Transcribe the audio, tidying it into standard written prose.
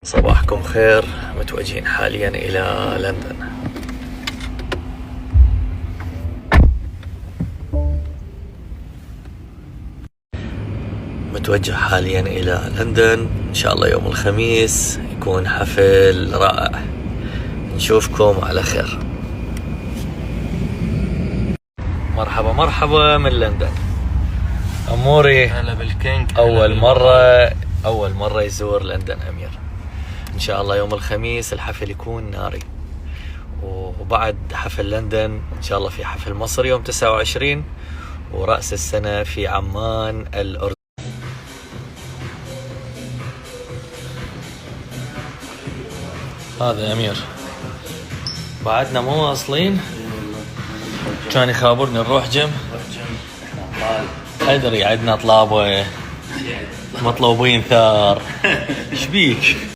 صباحكم خير. متوجهين حاليا إلى لندن. متوجه حاليا إلى لندن، إن شاء الله يوم الخميس يكون حفل رائع. نشوفكم على خير. مرحبا مرحبا من لندن. أموري. هلا بالكينج. أول مرة يزور لندن أمير. إن شاء الله يوم الخميس الحفل يكون ناري، وبعد حفل لندن إن شاء الله في حفل مصر يوم 29، ورأس السنة في عمان الأردن. هذا أمير، بعدنا مو واصلين. كان يخابرني نروح جيم. أدري عندنا طلابة مطلوبين ثار. إيش بيك؟